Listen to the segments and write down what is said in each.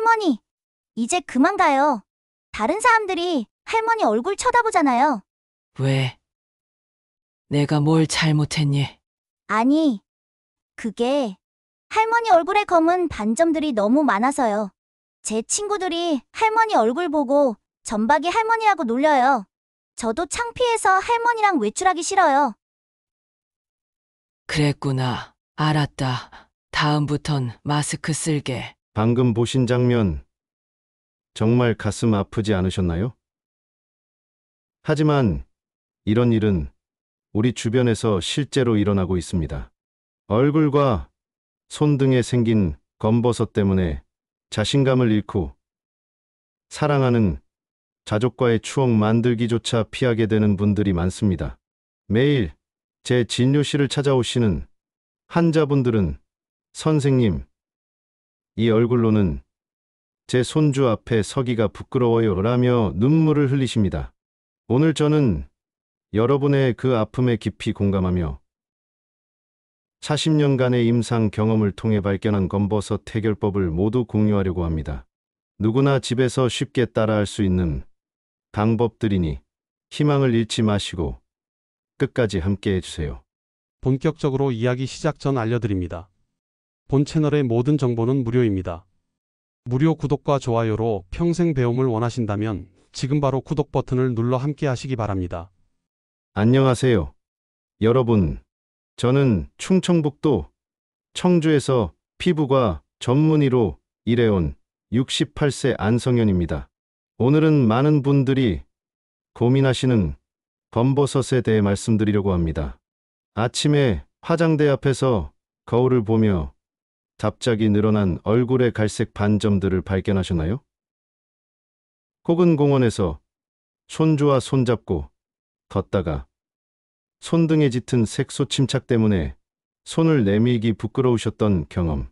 할머니, 이제 그만 가요. 다른 사람들이 할머니 얼굴 쳐다보잖아요. 왜? 내가 뭘 잘못했니? 아니, 그게 할머니 얼굴에 검은 반점들이 너무 많아서요. 제 친구들이 할머니 얼굴 보고 전박이 할머니라고 놀려요. 저도 창피해서 할머니랑 외출하기 싫어요. 그랬구나. 알았다. 다음부턴 마스크 쓸게. 방금 보신 장면 정말 가슴 아프지 않으셨나요? 하지만 이런 일은 우리 주변에서 실제로 일어나고 있습니다. 얼굴과 손 등에 생긴 검버섯 때문에 자신감을 잃고 사랑하는 가족과의 추억 만들기조차 피하게 되는 분들이 많습니다. 매일 제 진료실을 찾아오시는 환자분들은 선생님, 이 얼굴로는 제 손주 앞에 서기가 부끄러워요 라며 눈물을 흘리십니다. 오늘 저는 여러분의 그 아픔에 깊이 공감하며 40년간의 임상 경험을 통해 발견한 검버섯 해결법을 모두 공유하려고 합니다. 누구나 집에서 쉽게 따라할 수 있는 방법들이니 희망을 잃지 마시고 끝까지 함께 해주세요. 본격적으로 이야기 시작 전 알려드립니다. 본 채널의 모든 정보는 무료입니다. 무료 구독과 좋아요로 평생 배움을 원하신다면 지금 바로 구독 버튼을 눌러 함께 하시기 바랍니다. 안녕하세요. 여러분, 저는 충청북도 청주에서 피부과 전문의로 일해온 68세 안성현입니다. 오늘은 많은 분들이 고민하시는 검버섯에 대해 말씀드리려고 합니다. 아침에 화장대 앞에서 거울을 보며 갑자기 늘어난 얼굴의 갈색 반점들을 발견하셨나요? 혹은 공원에서 손주와 손잡고 걷다가 손등에 짙은 색소 침착 때문에 손을 내밀기 부끄러우셨던 경험.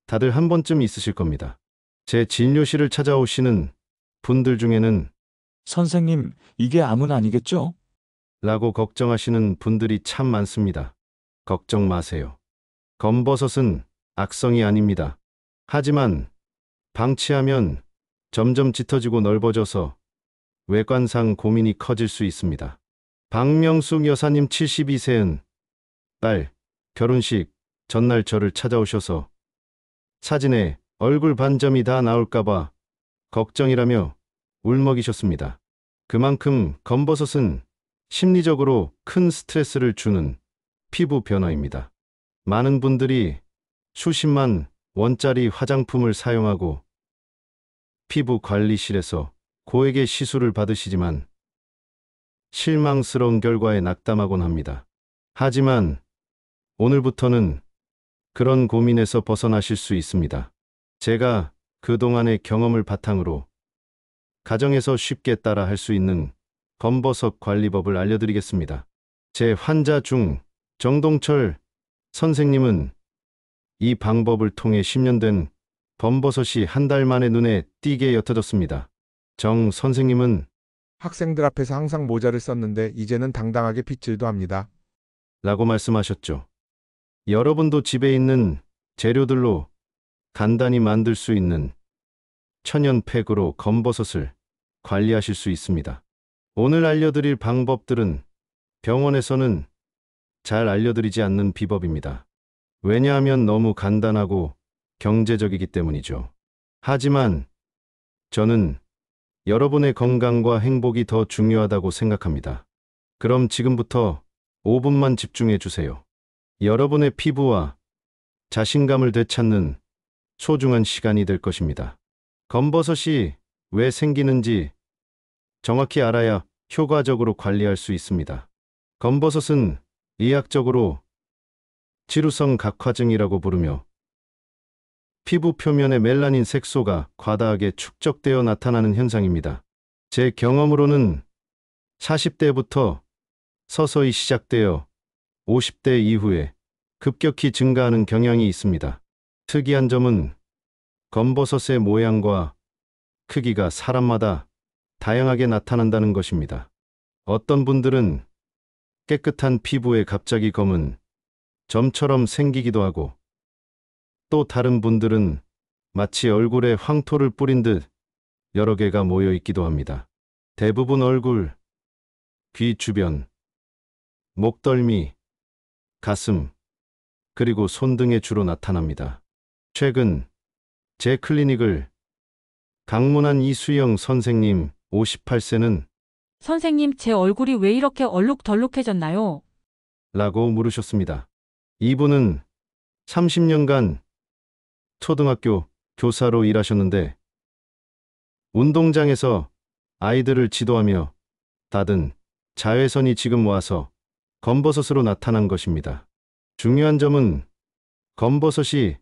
다들 한 번쯤 있으실 겁니다. 제 진료실을 찾아오시는 분들 중에는 선생님, 이게 암은 아니겠죠? 라고 걱정하시는 분들이 참 많습니다. 걱정 마세요. 검버섯은 악성이 아닙니다. 하지만 방치하면 점점 짙어지고 넓어져서 외관상 고민이 커질 수 있습니다. 박명숙 여사님 72세은 딸 결혼식 전날 저를 찾아오셔서 사진에 얼굴 반점이 다 나올까봐 걱정이라며 울먹이셨습니다. 그만큼 검버섯은 심리적으로 큰 스트레스를 주는 피부 변화입니다. 많은 분들이 수십만 원짜리 화장품을 사용하고 피부 관리실에서 고액의 시술을 받으시지만 실망스러운 결과에 낙담하곤 합니다. 하지만 오늘부터는 그런 고민에서 벗어나실 수 있습니다. 제가 그동안의 경험을 바탕으로 가정에서 쉽게 따라 할 수 있는 검버섯 관리법을 알려드리겠습니다. 제 환자 중 정동철 선생님은 이 방법을 통해 10년 된 검버섯이 한 달 만에 눈에 띄게 옅어졌습니다. 정 선생님은 학생들 앞에서 항상 모자를 썼는데 이제는 당당하게 빗질도 합니다. 라고 말씀하셨죠. 여러분도 집에 있는 재료들로 간단히 만들 수 있는 천연팩으로 검버섯을 관리하실 수 있습니다. 오늘 알려드릴 방법들은 병원에서는 잘 알려드리지 않는 비법입니다. 왜냐하면 너무 간단하고 경제적이기 때문이죠. 하지만 저는 여러분의 건강과 행복이 더 중요하다고 생각합니다. 그럼 지금부터 5분만 집중해 주세요. 여러분의 피부와 자신감을 되찾는 소중한 시간이 될 것입니다. 검버섯이 왜 생기는지 정확히 알아야 효과적으로 관리할 수 있습니다. 검버섯은 의학적으로 지루성 각화증이라고 부르며 피부 표면의 멜라닌 색소가 과다하게 축적되어 나타나는 현상입니다. 제 경험으로는 40대부터 서서히 시작되어 50대 이후에 급격히 증가하는 경향이 있습니다. 특이한 점은 검버섯의 모양과 크기가 사람마다 다양하게 나타난다는 것입니다. 어떤 분들은 깨끗한 피부에 갑자기 검은 점처럼 생기기도 하고 또 다른 분들은 마치 얼굴에 황토를 뿌린 듯 여러 개가 모여 있기도 합니다. 대부분 얼굴, 귀 주변, 목덜미, 가슴, 그리고 손 등에 주로 나타납니다. 최근 제 클리닉을 강문한 이수영 선생님 58세는 선생님, 제 얼굴이 왜 이렇게 얼룩덜룩해졌나요? 라고 물으셨습니다. 이분은 30년간 초등학교 교사로 일하셨는데 운동장에서 아이들을 지도하며 다든 자외선이 지금 와서 검버섯으로 나타난 것입니다. 중요한 점은 검버섯이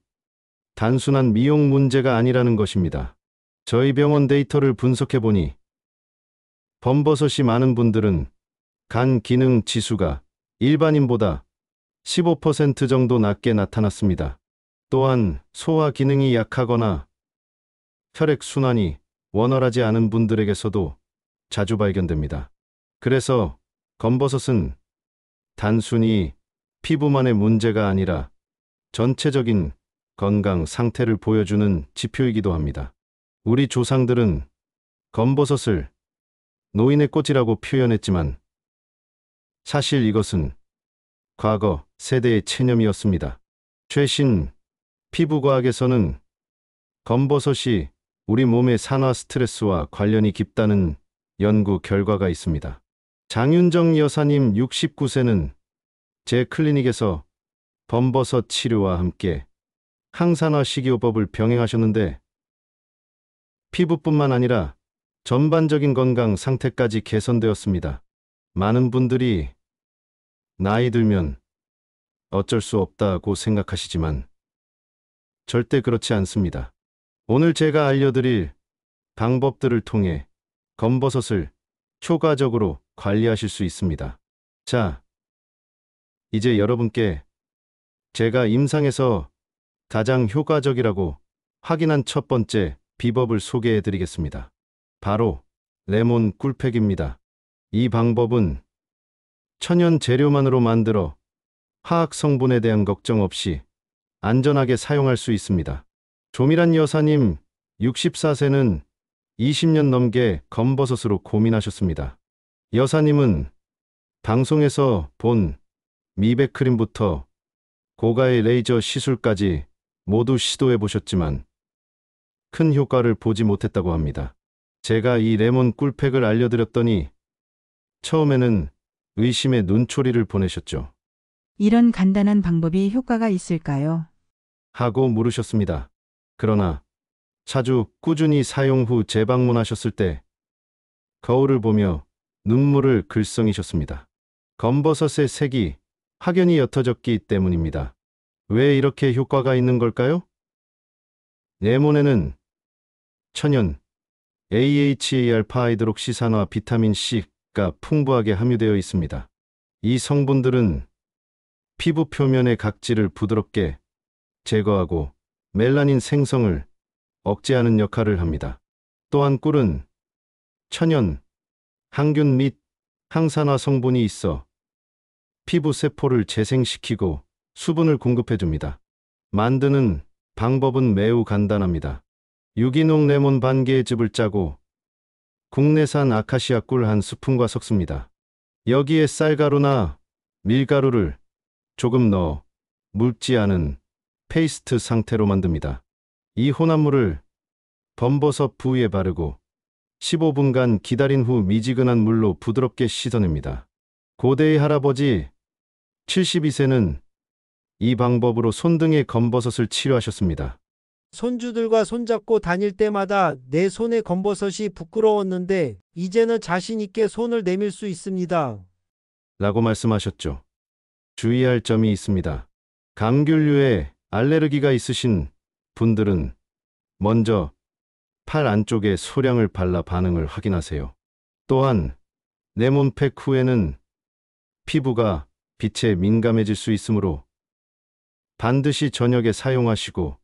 단순한 미용 문제가 아니라는 것입니다. 저희 병원 데이터를 분석해 보니 검버섯이 많은 분들은 간 기능 지수가 일반인보다 15% 정도 낮게 나타났습니다. 또한 소화 기능이 약하거나 혈액 순환이 원활하지 않은 분들에게서도 자주 발견됩니다. 그래서 검버섯은 단순히 피부만의 문제가 아니라 전체적인 건강 상태를 보여주는 지표이기도 합니다. 우리 조상들은 검버섯을 노인의 꽃이라고 표현했지만 사실 이것은 과거 세대의 체념이었습니다. 최신 피부과학에서는 검버섯이 우리 몸의 산화 스트레스와 관련이 깊다는 연구 결과가 있습니다. 장윤정 여사님 69세는 제 클리닉에서 검버섯 치료와 함께 항산화 식이요법을 병행하셨는데 피부뿐만 아니라 전반적인 건강 상태까지 개선되었습니다. 많은 분들이 나이 들면 어쩔 수 없다고 생각하시지만 절대 그렇지 않습니다. 오늘 제가 알려드릴 방법들을 통해 검버섯을 효과적으로 관리하실 수 있습니다. 자, 이제 여러분께 제가 임상에서 가장 효과적이라고 확인한 첫 번째 비법을 소개해 드리겠습니다. 바로 레몬 꿀팩입니다. 이 방법은 천연 재료만으로 만들어 화학 성분에 대한 걱정 없이 안전하게 사용할 수 있습니다. 조미란 여사님 64세는 20년 넘게 검버섯으로 고민하셨습니다. 여사님은 방송에서 본 미백 크림부터 고가의 레이저 시술까지 모두 시도해 보셨지만 큰 효과를 보지 못했다고 합니다. 제가 이 레몬 꿀팩을 알려드렸더니 처음에는 의심의 눈초리를 보내셨죠. 이런 간단한 방법이 효과가 있을까요? 하고 물으셨습니다. 그러나 자주 꾸준히 사용 후 재방문하셨을 때 거울을 보며 눈물을 글썽이셨습니다. 검버섯의 색이 확연히 옅어졌기 때문입니다. 왜 이렇게 효과가 있는 걸까요? 레몬에는 천연 AHA-알파 하이드록시산화 비타민 C가 풍부하게 함유되어 있습니다. 이 성분들은 피부 표면의 각질을 부드럽게 제거하고 멜라닌 생성을 억제하는 역할을 합니다. 또한 꿀은 천연 항균 및 항산화 성분이 있어 피부 세포를 재생시키고 수분을 공급해줍니다. 만드는 방법은 매우 간단합니다. 유기농 레몬 반 개의 즙을 짜고 국내산 아카시아 꿀 한 스푼과 섞습니다. 여기에 쌀가루나 밀가루를 조금 넣어 묽지 않은 페이스트 상태로 만듭니다. 이 혼합물을 검버섯 부위에 바르고 15분간 기다린 후 미지근한 물로 부드럽게 씻어냅니다. 고대의 할아버지 72세는 이 방법으로 손등의 검버섯을 치료하셨습니다. 손주들과 손잡고 다닐 때마다 내 손에 검버섯이 부끄러웠는데 이제는 자신 있게 손을 내밀 수 있습니다. 라고 말씀하셨죠. 주의할 점이 있습니다. 감귤류에 알레르기가 있으신 분들은 먼저 팔 안쪽에 소량을 발라 반응을 확인하세요. 또한 레몬팩 후에는 피부가 빛에 민감해질 수 있으므로 반드시 저녁에 사용하시고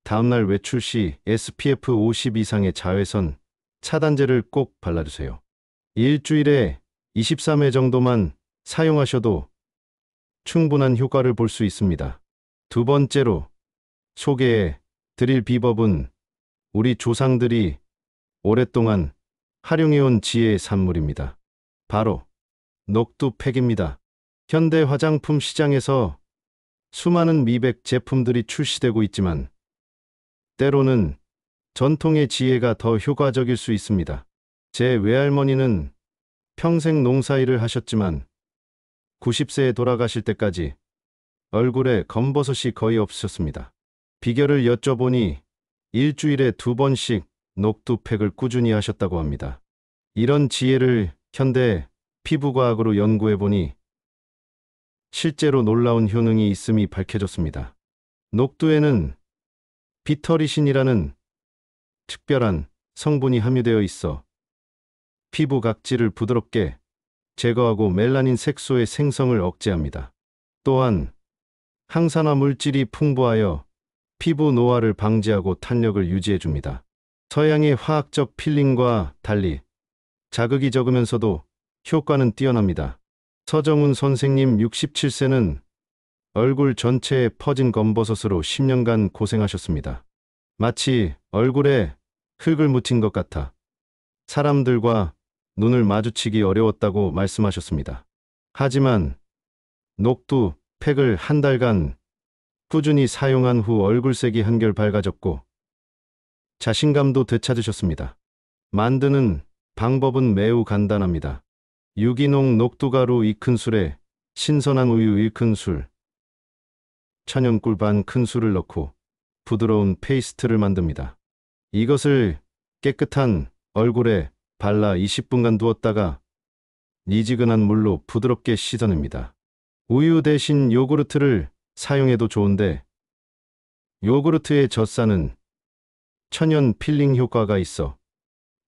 다음날 외출 시 SPF 50 이상의 자외선 차단제를 꼭 발라주세요. 일주일에 23회 정도만 사용하셔도 충분한 효과를 볼 수 있습니다. 두 번째로 소개해 드릴 비법은 우리 조상들이 오랫동안 활용해온 지혜의 산물입니다. 바로 녹두팩입니다. 현대 화장품 시장에서 수많은 미백 제품들이 출시되고 있지만 때로는 전통의 지혜가 더 효과적일 수 있습니다. 제 외할머니는 평생 농사일을 하셨지만 90세에 돌아가실 때까지 얼굴에 검버섯이 거의 없으셨습니다. 비결을 여쭤보니 일주일에 2번씩 녹두팩을 꾸준히 하셨다고 합니다. 이런 지혜를 현대 피부과학으로 연구해보니 실제로 놀라운 효능이 있음이 밝혀졌습니다. 녹두에는 비터리신이라는 특별한 성분이 함유되어 있어 피부 각질을 부드럽게 제거하고 멜라닌 색소의 생성을 억제합니다. 또한 항산화 물질이 풍부하여 피부 노화를 방지하고 탄력을 유지해줍니다. 서양의 화학적 필링과 달리 자극이 적으면서도 효과는 뛰어납니다. 서정훈 선생님 67세는 얼굴 전체에 퍼진 검버섯으로 10년간 고생하셨습니다. 마치 얼굴에 흙을 묻힌 것 같아 사람들과 눈을 마주치기 어려웠다고 말씀하셨습니다. 하지만 녹두 팩을 한 달간 꾸준히 사용한 후 얼굴색이 한결 밝아졌고 자신감도 되찾으셨습니다. 만드는 방법은 매우 간단합니다. 유기농 녹두가루 2큰술에 신선한 우유 1큰술, 천연꿀 반 큰술을 넣고 부드러운 페이스트를 만듭니다. 이것을 깨끗한 얼굴에 발라 20분간 두었다가 미지근한 물로 부드럽게 씻어냅니다. 우유 대신 요구르트를 사용해도 좋은데 요구르트의 젖산은 천연 필링 효과가 있어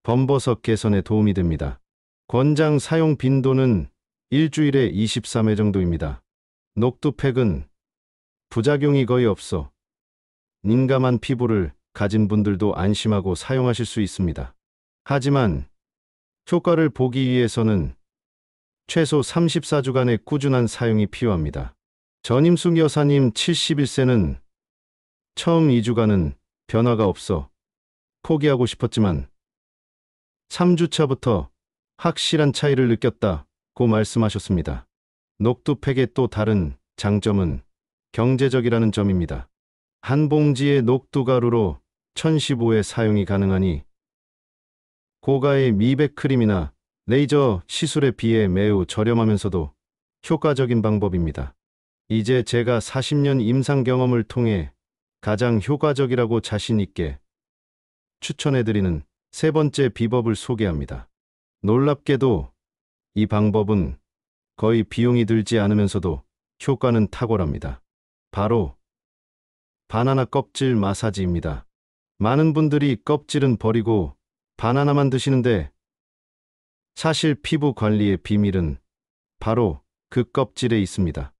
범버섯 개선에 도움이 됩니다. 권장 사용 빈도는 일주일에 23회 정도입니다. 녹두팩은 부작용이 거의 없어 민감한 피부를 가진 분들도 안심하고 사용하실 수 있습니다. 하지만 효과를 보기 위해서는 최소 34주간의 꾸준한 사용이 필요합니다. 전임숙 여사님 71세는 처음 2주간은 변화가 없어 포기하고 싶었지만 3주차부터 확실한 차이를 느꼈다고 말씀하셨습니다. 녹두팩의 또 다른 장점은 경제적이라는 점입니다. 한 봉지의 녹두가루로 1015회 사용이 가능하니 고가의 미백 크림이나 레이저 시술에 비해 매우 저렴하면서도 효과적인 방법입니다. 이제 제가 40년 임상 경험을 통해 가장 효과적이라고 자신 있게 추천해드리는 세 번째 비법을 소개합니다. 놀랍게도 이 방법은 거의 비용이 들지 않으면서도 효과는 탁월합니다. 바로 바나나 껍질 마사지입니다. 많은 분들이 껍질은 버리고 바나나만 드시는데 사실 피부 관리의 비밀은 바로 그 껍질에 있습니다.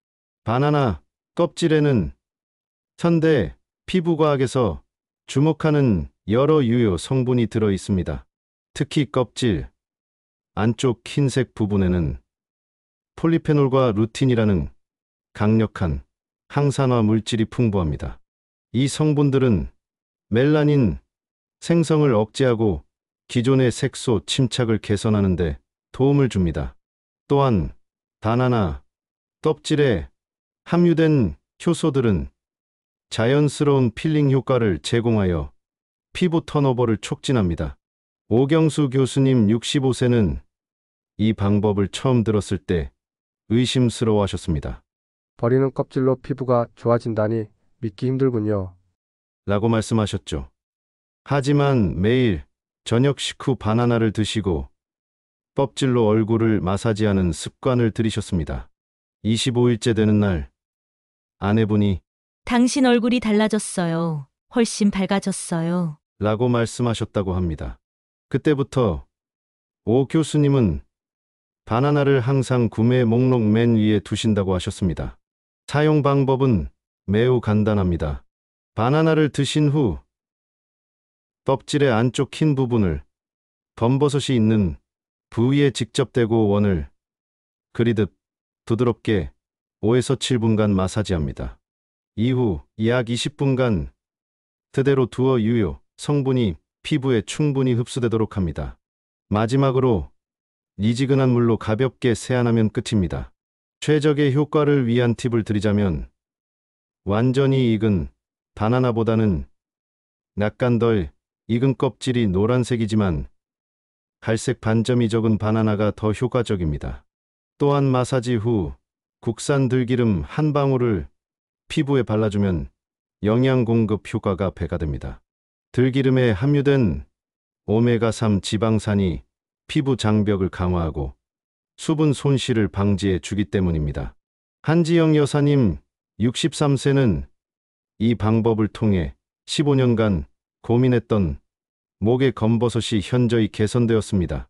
바나나 껍질에는 현대 피부과학에서 주목하는 여러 유효 성분이 들어 있습니다. 특히 껍질 안쪽 흰색 부분에는 폴리페놀과 루틴이라는 강력한 항산화 물질이 풍부합니다. 이 성분들은 멜라닌 생성을 억제하고 기존의 색소 침착을 개선하는 데 도움을 줍니다. 또한 바나나 껍질에 함유된 효소들은 자연스러운 필링 효과를 제공하여 피부 턴오버를 촉진합니다. 오경수 교수님 65세는 이 방법을 처음 들었을 때 의심스러워하셨습니다. 버리는 껍질로 피부가 좋아진다니 믿기 힘들군요. 라고 말씀하셨죠. 하지만 매일 저녁 식후 바나나를 드시고 껍질로 얼굴을 마사지하는 습관을 들이셨습니다. 25일째 되는 날 아내분이 당신 얼굴이 달라졌어요. 훨씬 밝아졌어요. 라고 말씀하셨다고 합니다. 그때부터 오 교수님은 바나나를 항상 구매 목록 맨 위에 두신다고 하셨습니다. 사용 방법은 매우 간단합니다. 바나나를 드신 후 껍질의 안쪽 흰 부분을 범버섯이 있는 부위에 직접 대고 원을 그리듯 부드럽게 5에서 7분간 마사지합니다. 이후 약 20분간 그대로 두어 유효 성분이 피부에 충분히 흡수되도록 합니다. 마지막으로 미지근한 물로 가볍게 세안하면 끝입니다. 최적의 효과를 위한 팁을 드리자면 완전히 익은 바나나보다는 약간 덜 익은 껍질이 노란색이지만 갈색 반점이 적은 바나나가 더 효과적입니다. 또한 마사지 후 국산 들기름 한 방울을 피부에 발라주면 영양 공급 효과가 배가 됩니다. 들기름에 함유된 오메가3 지방산이 피부 장벽을 강화하고 수분 손실을 방지해 주기 때문입니다. 한지영 여사님 63세는 이 방법을 통해 15년간 고민했던 목의 검버섯이 현저히 개선되었습니다.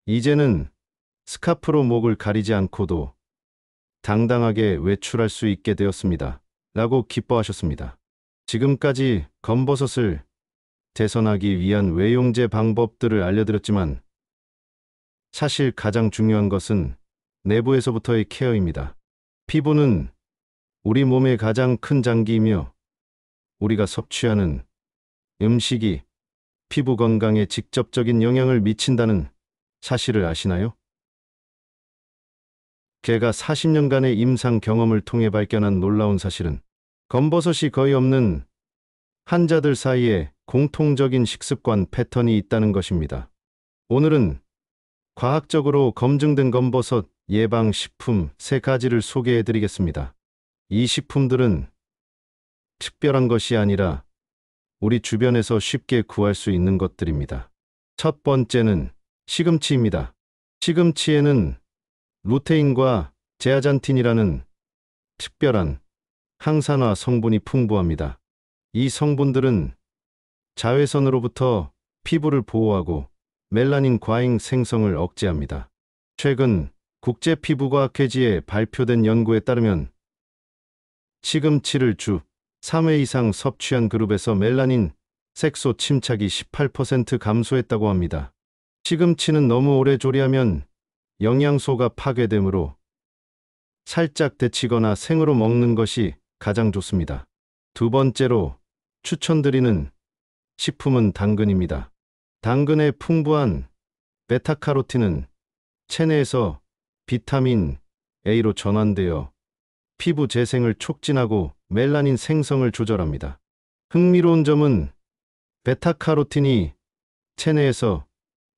이제는 스카프로 목을 가리지 않고도 당당하게 외출할 수 있게 되었습니다. 라고 기뻐하셨습니다. 지금까지 검버섯을 개선하기 위한 외용제 방법들을 알려드렸지만 사실 가장 중요한 것은 내부에서부터의 케어입니다. 피부는 우리 몸의 가장 큰 장기이며 우리가 섭취하는 음식이 피부 건강에 직접적인 영향을 미친다는 사실을 아시나요? 제가 40년간의 임상 경험을 통해 발견한 놀라운 사실은 검버섯이 거의 없는 환자들 사이에 공통적인 식습관 패턴이 있다는 것입니다. 오늘은 과학적으로 검증된 검버섯 예방 식품 3가지를 소개해 드리겠습니다. 이 식품들은 특별한 것이 아니라 우리 주변에서 쉽게 구할 수 있는 것들입니다. 첫 번째는 시금치입니다. 시금치에는 루테인과 제아잔틴이라는 특별한 항산화 성분이 풍부합니다. 이 성분들은 자외선으로부터 피부를 보호하고 멜라닌 과잉 생성을 억제합니다. 최근 국제피부과학회지에 발표된 연구에 따르면 시금치를 주 3회 이상 섭취한 그룹에서 멜라닌 색소 침착이 18% 감소했다고 합니다. 시금치는 너무 오래 조리하면 영양소가 파괴되므로 살짝 데치거나 생으로 먹는 것이 가장 좋습니다. 두 번째로 추천드리는 식품은 당근입니다. 당근의 풍부한 베타카로틴은 체내에서 비타민 A로 전환되어 피부 재생을 촉진하고 멜라닌 생성을 조절합니다. 흥미로운 점은 베타카로틴이 체내에서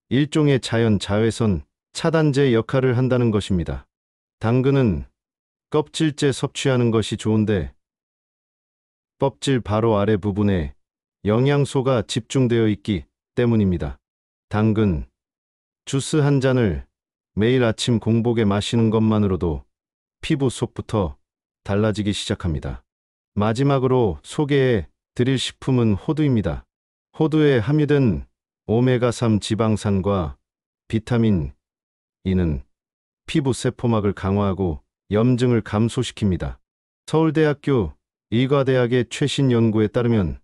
일종의 자연 자외선 차단제 역할을 한다는 것입니다. 당근은 껍질째 섭취하는 것이 좋은데 껍질 바로 아래 부분에 영양소가 집중되어 있기 때문입니다. 당근 주스 한 잔을 매일 아침 공복에 마시는 것만으로도 피부 속부터 달라지기 시작합니다. 마지막으로 소개해 드릴 식품은 호두입니다. 호두에 함유된 오메가3 지방산과 비타민 E는 피부 세포막을 강화하고 염증을 감소시킵니다. 서울대학교 의과대학의 최신 연구에 따르면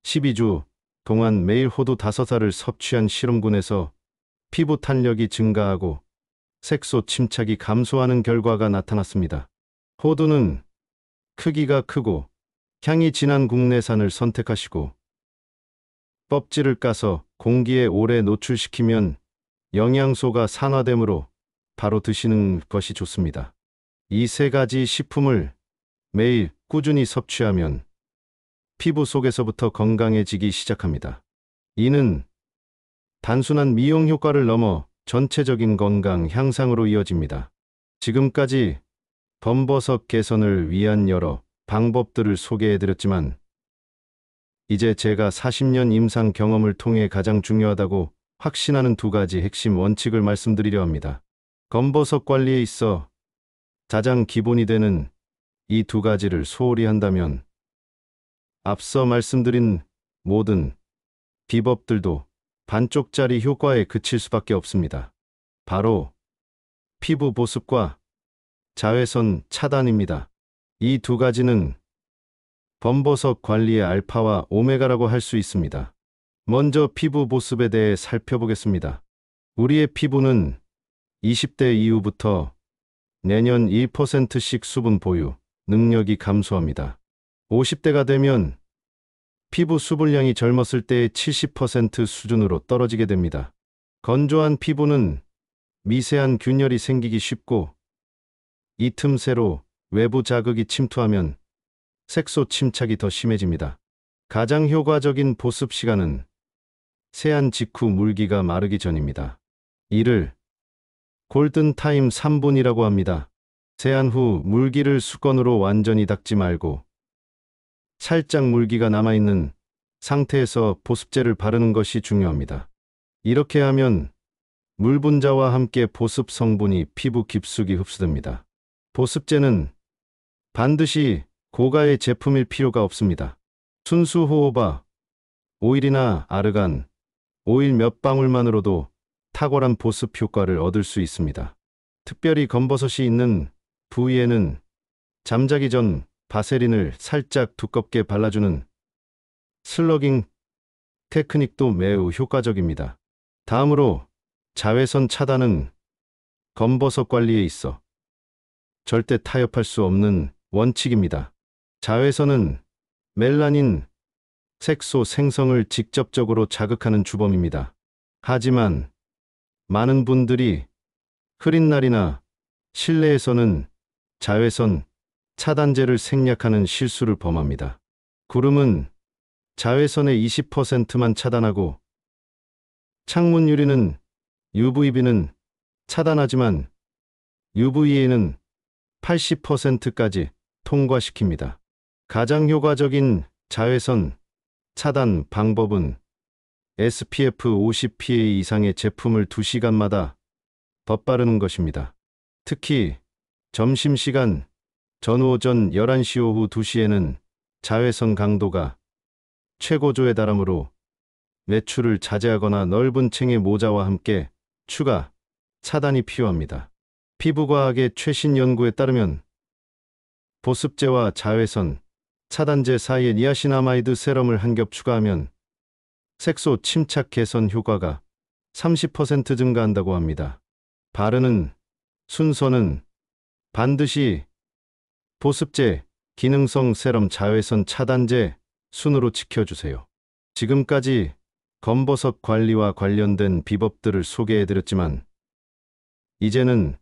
12주 동안 매일 호두 5알을 섭취한 실험군에서 피부 탄력이 증가하고 색소 침착이 감소하는 결과가 나타났습니다. 호두는 크기가 크고 향이 진한 국내산을 선택하시고 껍질을 까서 공기에 오래 노출시키면 영양소가 산화되므로 바로 드시는 것이 좋습니다. 이 3가지 식품을 매일 꾸준히 섭취하면 피부 속에서부터 건강해지기 시작합니다. 이는 단순한 미용 효과를 넘어 전체적인 건강 향상으로 이어집니다. 지금까지 검버섯 개선을 위한 여러 방법들을 소개해드렸지만 이제 제가 40년 임상 경험을 통해 가장 중요하다고 확신하는 2가지 핵심 원칙을 말씀드리려 합니다. 검버섯 관리에 있어 가장 기본이 되는 이 2가지를 소홀히 한다면 앞서 말씀드린 모든 비법들도 반쪽짜리 효과에 그칠 수밖에 없습니다. 바로 피부 보습과 자외선 차단입니다. 이 2가지는 검버섯 관리의 알파와 오메가라고 할 수 있습니다. 먼저 피부 보습에 대해 살펴보겠습니다. 우리의 피부는 20대 이후부터 내년 1%씩 수분 보유 능력이 감소합니다. 50대가 되면 피부 수분량이 젊었을 때의 70% 수준으로 떨어지게 됩니다. 건조한 피부는 미세한 균열이 생기기 쉽고 이 틈새로 외부 자극이 침투하면 색소 침착이 더 심해집니다. 가장 효과적인 보습 시간은 세안 직후 물기가 마르기 전입니다. 이를 골든타임 3분이라고 합니다. 세안 후 물기를 수건으로 완전히 닦지 말고 살짝 물기가 남아있는 상태에서 보습제를 바르는 것이 중요합니다. 이렇게 하면 물 분자와 함께 보습 성분이 피부 깊숙이 흡수됩니다. 보습제는 반드시 고가의 제품일 필요가 없습니다. 순수 호호바 오일이나 아르간 오일 몇 방울만으로도 탁월한 보습 효과를 얻을 수 있습니다. 특별히 검버섯이 있는 부위에는 잠자기 전 바세린을 살짝 두껍게 발라주는 슬러깅 테크닉도 매우 효과적입니다. 다음으로 자외선 차단은 검버섯 관리에 있어 절대 타협할 수 없는 원칙입니다. 자외선은 멜라닌, 색소 생성을 직접적으로 자극하는 주범입니다. 하지만 많은 분들이 흐린 날이나 실내에서는 자외선 차단제를 생략하는 실수를 범합니다. 구름은 자외선의 20%만 차단하고 창문 유리는 UVB는 차단하지만 UVA는 80%까지 통과시킵니다. 가장 효과적인 자외선 차단 방법은 SPF 50PA 이상의 제품을 2시간마다 덧바르는 것입니다. 특히 점심시간 전후 오전 11시 오후 2시에는 자외선 강도가 최고조에 달하므로 외출을 자제하거나 넓은 챙의 모자와 함께 추가 차단이 필요합니다. 피부과학의 최신 연구에 따르면 보습제와 자외선 차단제 사이에 니아신아마이드 세럼을 한 겹 추가하면 색소 침착 개선 효과가 30% 증가한다고 합니다. 바르는 순서는 반드시 보습제, 기능성 세럼, 자외선 차단제 순으로 지켜주세요. 지금까지 검버섯 관리와 관련된 비법들을 소개해드렸지만 이제는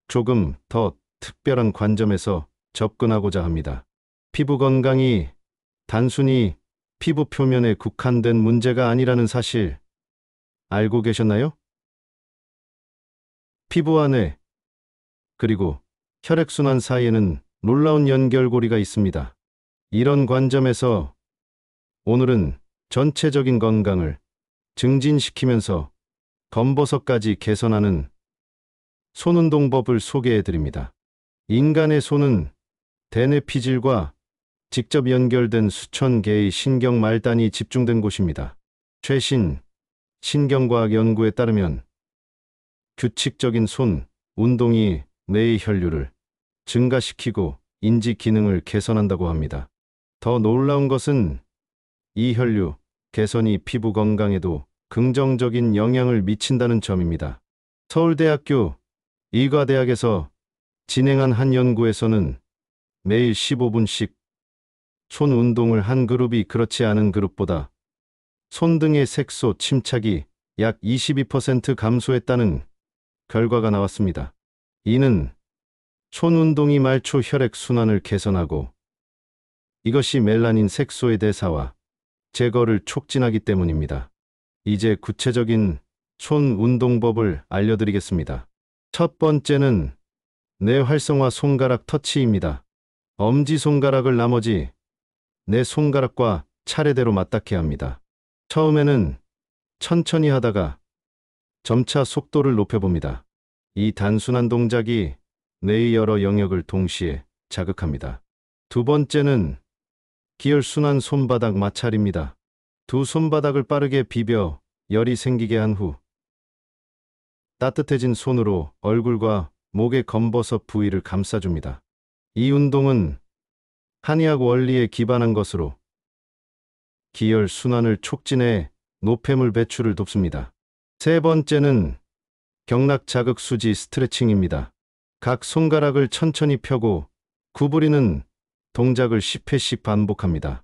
조금 더 특별한 관점에서 접근하고자 합니다. 피부 건강이 단순히 피부 표면에 국한된 문제가 아니라는 사실 알고 계셨나요? 피부 안에 그리고 혈액순환 사이에는 놀라운 연결고리가 있습니다. 이런 관점에서 오늘은 전체적인 건강을 증진시키면서 검버섯까지 개선하는 손운동법을 소개해드립니다. 인간의 손은 대뇌 피질과 직접 연결된 수천 개의 신경 말단이 집중된 곳입니다. 최신 신경과학 연구에 따르면 규칙적인 손 운동이 뇌의 혈류를 증가시키고 인지 기능을 개선한다고 합니다. 더 놀라운 것은 이 혈류 개선이 피부 건강에도 긍정적인 영향을 미친다는 점입니다. 서울대학교 의과대학에서 진행한 한 연구에서는 매일 15분씩 손 운동을 한 그룹이 그렇지 않은 그룹보다 손등의 색소 침착이 약 22% 감소했다는 결과가 나왔습니다. 이는 손 운동이 말초 혈액 순환을 개선하고 이것이 멜라닌 색소의 대사와 제거를 촉진하기 때문입니다. 이제 구체적인 손 운동법을 알려드리겠습니다. 첫 번째는 뇌 활성화 손가락 터치입니다. 엄지손가락을 나머지 네 손가락과 차례대로 맞닿게 합니다. 처음에는 천천히 하다가 점차 속도를 높여봅니다. 이 단순한 동작이 뇌의 여러 영역을 동시에 자극합니다. 두 번째는 기혈순환 손바닥 마찰입니다. 두 손바닥을 빠르게 비벼 열이 생기게 한 후 따뜻해진 손으로 얼굴과 목의 검버섯 부위를 감싸줍니다. 이 운동은 한의학 원리에 기반한 것으로 기혈 순환을 촉진해 노폐물 배출을 돕습니다. 세 번째는 경락 자극 수지 스트레칭입니다. 각 손가락을 천천히 펴고 구부리는 동작을 10회씩 반복합니다.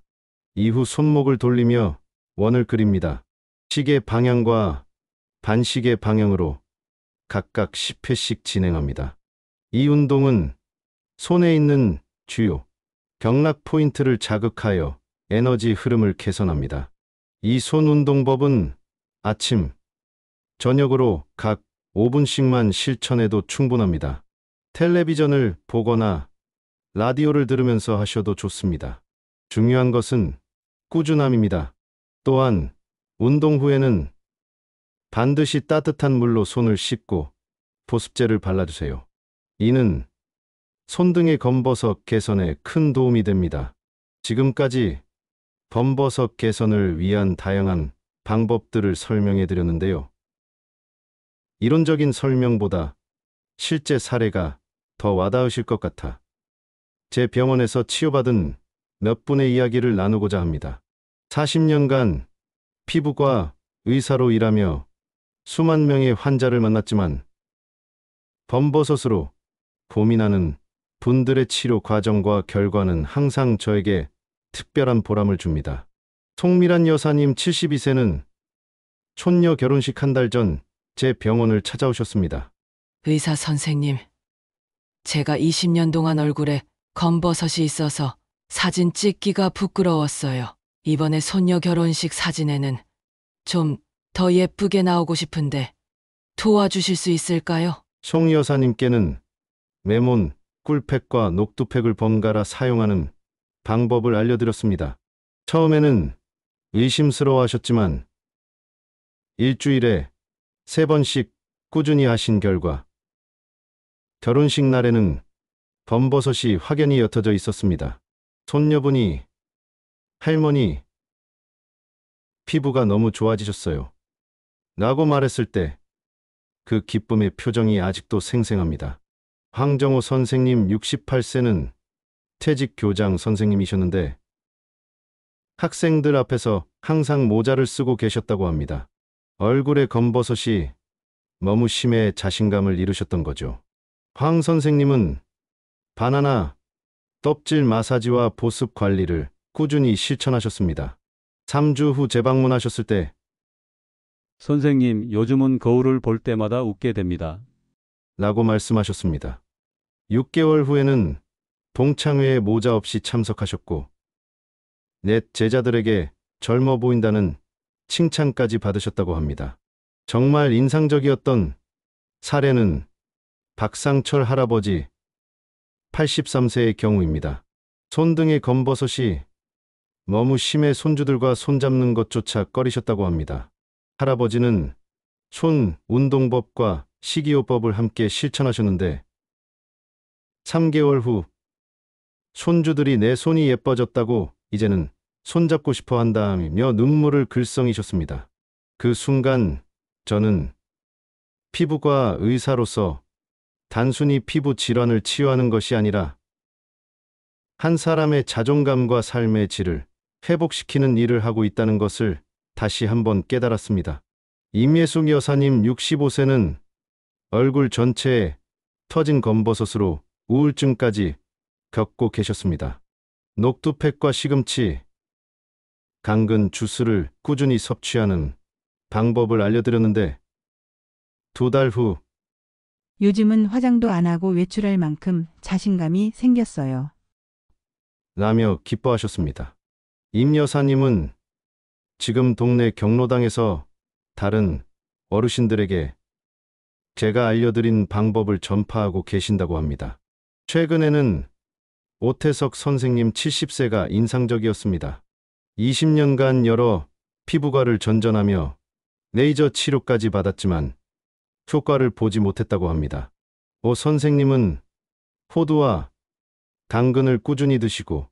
이후 손목을 돌리며 원을 그립니다. 시계 방향과 반시계 방향으로 각각 10회씩 진행합니다. 이 운동은 손에 있는 주요 경락 포인트를 자극하여 에너지 흐름을 개선합니다. 이 손 운동법은 아침, 저녁으로 각 5분씩만 실천해도 충분합니다. 텔레비전을 보거나 라디오를 들으면서 하셔도 좋습니다. 중요한 것은 꾸준함입니다. 또한 운동 후에는 반드시 따뜻한 물로 손을 씻고 보습제를 발라주세요. 이는 손등의 검버섯 개선에 큰 도움이 됩니다. 지금까지 검버섯 개선을 위한 다양한 방법들을 설명해 드렸는데요. 이론적인 설명보다 실제 사례가 더 와닿으실 것 같아 제 병원에서 치료받은 몇 분의 이야기를 나누고자 합니다. 40년간 피부과 의사로 일하며 수만 명의 환자를 만났지만 검버섯으로 고민하는 분들의 치료 과정과 결과는 항상 저에게 특별한 보람을 줍니다. 송미란 여사님 72세는 촌녀 결혼식 한 달 전 제 병원을 찾아오셨습니다. 의사 선생님, 제가 20년 동안 얼굴에 검버섯이 있어서 사진 찍기가 부끄러웠어요. 이번에 손녀 결혼식 사진에는 좀 더 예쁘게 나오고 싶은데 도와주실 수 있을까요? 송 여사님께는 메몬, 꿀팩과 녹두팩을 번갈아 사용하는 방법을 알려드렸습니다. 처음에는 의심스러워 하셨지만 일주일에 3번씩 꾸준히 하신 결과 결혼식 날에는 검버섯이 확연히 옅어져 있었습니다. 손녀분이 할머니, 피부가 너무 좋아지셨어요. 라고 말했을 때 그 기쁨의 표정이 아직도 생생합니다. 황정호 선생님 68세는 퇴직 교장 선생님이셨는데 학생들 앞에서 항상 모자를 쓰고 계셨다고 합니다. 얼굴에 검버섯이 너무 심해 자신감을 잃으셨던 거죠. 황 선생님은 바나나, 껍질 마사지와 보습 관리를 꾸준히 실천하셨습니다. 3주 후 재방문하셨을 때 선생님, 요즘은 거울을 볼 때마다 웃게 됩니다. 라고 말씀하셨습니다. 6개월 후에는 동창회에 모자 없이 참석하셨고 넷 제자들에게 젊어 보인다는 칭찬까지 받으셨다고 합니다. 정말 인상적이었던 사례는 박상철 할아버지 83세의 경우입니다. 손등의 검버섯이 너무 심해 손주들과 손잡는 것조차 꺼리셨다고 합니다. 할아버지는 손 운동법과 식이요법을 함께 실천하셨는데 3개월 후 손주들이 내 손이 예뻐졌다고 이제는 손잡고 싶어 한다며 눈물을 글썽이셨습니다. 그 순간 저는 피부과 의사로서 단순히 피부 질환을 치유하는 것이 아니라 한 사람의 자존감과 삶의 질을 회복시키는 일을 하고 있다는 것을 다시 한번 깨달았습니다. 임예숙 여사님 65세는 얼굴 전체에 터진 검버섯으로 우울증까지 겪고 계셨습니다. 녹두팩과 시금치, 당근 주스를 꾸준히 섭취하는 방법을 알려드렸는데 2달 후 요즘은 화장도 안 하고 외출할 만큼 자신감이 생겼어요. 라며 기뻐하셨습니다. 임 여사님은 지금 동네 경로당에서 다른 어르신들에게 제가 알려드린 방법을 전파하고 계신다고 합니다. 최근에는 오태석 선생님 70세가 인상적이었습니다. 20년간 여러 피부과를 전전하며 레이저 치료까지 받았지만 효과를 보지 못했다고 합니다. 오 선생님은 호두와 당근을 꾸준히 드시고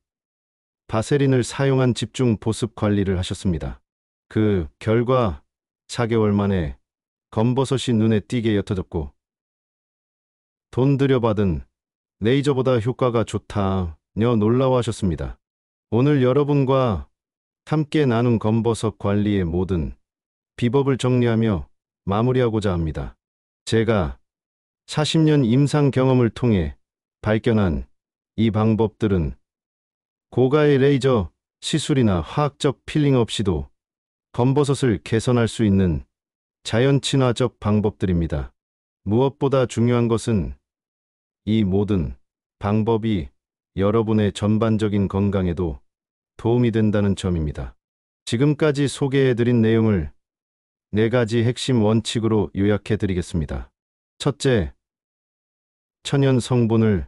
바세린을 사용한 집중 보습 관리를 하셨습니다. 그 결과 4개월 만에 검버섯이 눈에 띄게 옅어졌고 돈 들여받은 레이저보다 효과가 좋다며 놀라워하셨습니다. 오늘 여러분과 함께 나눈 검버섯 관리의 모든 비법을 정리하며 마무리하고자 합니다. 제가 40년 임상 경험을 통해 발견한 이 방법들은 고가의 레이저 시술이나 화학적 필링 없이도 검버섯을 개선할 수 있는 자연 친화적 방법들입니다. 무엇보다 중요한 것은 이 모든 방법이 여러분의 전반적인 건강에도 도움이 된다는 점입니다. 지금까지 소개해드린 내용을 4가지 핵심 원칙으로 요약해드리겠습니다. 첫째, 천연 성분을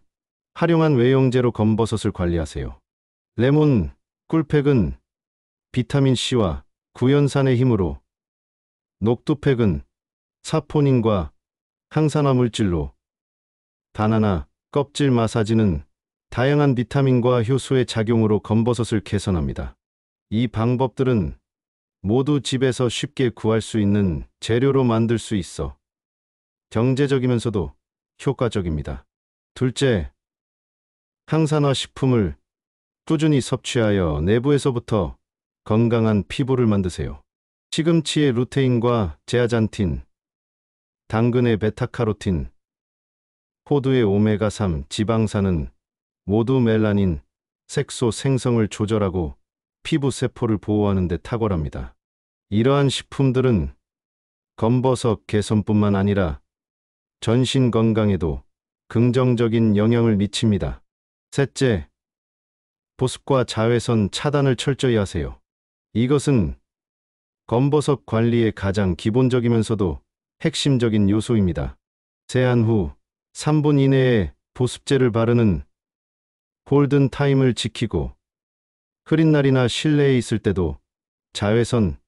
활용한 외용제로 검버섯을 관리하세요. 레몬, 꿀팩은 비타민C와 구연산의 힘으로, 녹두팩은 사포닌과 항산화 물질로, 바나나 껍질 마사지는 다양한 비타민과 효소의 작용으로 검버섯을 개선합니다. 이 방법들은 모두 집에서 쉽게 구할 수 있는 재료로 만들 수 있어 경제적이면서도 효과적입니다. 둘째, 항산화 식품을 꾸준히 섭취하여 내부에서부터 건강한 피부를 만드세요. 시금치의 루테인과 제아잔틴, 당근의 베타카로틴, 호두의 오메가3 지방산은 모두 멜라닌, 색소 생성을 조절하고 피부 세포를 보호하는 데 탁월합니다. 이러한 식품들은 검버섯 개선뿐만 아니라 전신 건강에도 긍정적인 영향을 미칩니다. 셋째, 보습과 자외선 차단을 철저히 하세요. 이것은 검버섯 관리의 가장 기본적이면서도 핵심적인 요소입니다. 세안 후 3분 이내에 보습제를 바르는 골든 타임을 지키고, 흐린 날이나 실내에 있을 때도 자외선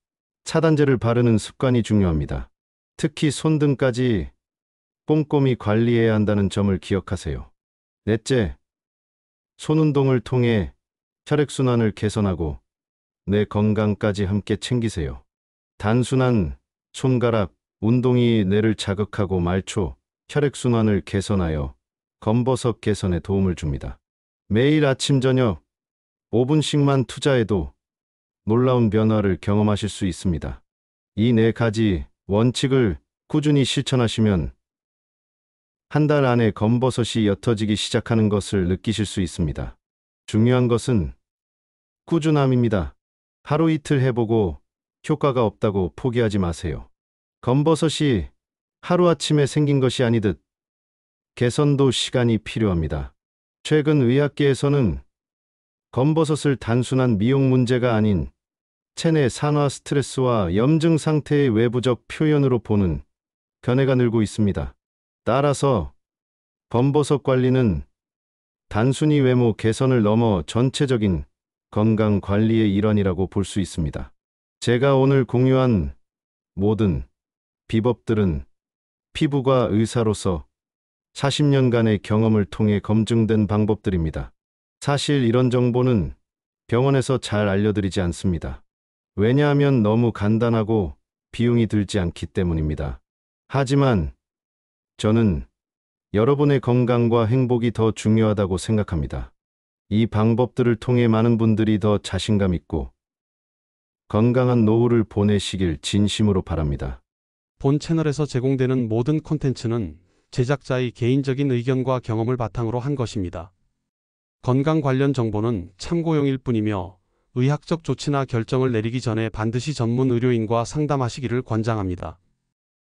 차단제를 바르는 습관이 중요합니다. 특히 손등까지 꼼꼼히 관리해야 한다는 점을 기억하세요. 넷째, 손운동을 통해 혈액순환을 개선하고 뇌 건강까지 함께 챙기세요. 단순한 손가락 운동이 뇌를 자극하고 말초 혈액순환을 개선하여 검버섯 개선에 도움을 줍니다. 매일 아침 저녁 5분씩만 투자해도 놀라운 변화를 경험하실 수 있습니다. 이 4가지 원칙을 꾸준히 실천하시면 한 달 안에 검버섯이 옅어지기 시작하는 것을 느끼실 수 있습니다. 중요한 것은 꾸준함입니다. 하루 이틀 해보고 효과가 없다고 포기하지 마세요. 검버섯이 하루아침에 생긴 것이 아니듯 개선도 시간이 필요합니다. 최근 의학계에서는 검버섯을 단순한 미용 문제가 아닌 체내 산화 스트레스와 염증 상태의 외부적 표현으로 보는 견해가 늘고 있습니다. 따라서 검버섯 관리는 단순히 외모 개선을 넘어 전체적인 건강 관리의 일환이라고 볼 수 있습니다. 제가 오늘 공유한 모든 비법들은 피부과 의사로서 40년간의 경험을 통해 검증된 방법들입니다. 사실 이런 정보는 병원에서 잘 알려드리지 않습니다. 왜냐하면 너무 간단하고 비용이 들지 않기 때문입니다. 하지만 저는 여러분의 건강과 행복이 더 중요하다고 생각합니다. 이 방법들을 통해 많은 분들이 더 자신감 있고 건강한 노후를 보내시길 진심으로 바랍니다. 본 채널에서 제공되는 모든 콘텐츠는 제작자의 개인적인 의견과 경험을 바탕으로 한 것입니다. 건강 관련 정보는 참고용일 뿐이며 의학적 조치나 결정을 내리기 전에 반드시 전문 의료인과 상담하시기를 권장합니다.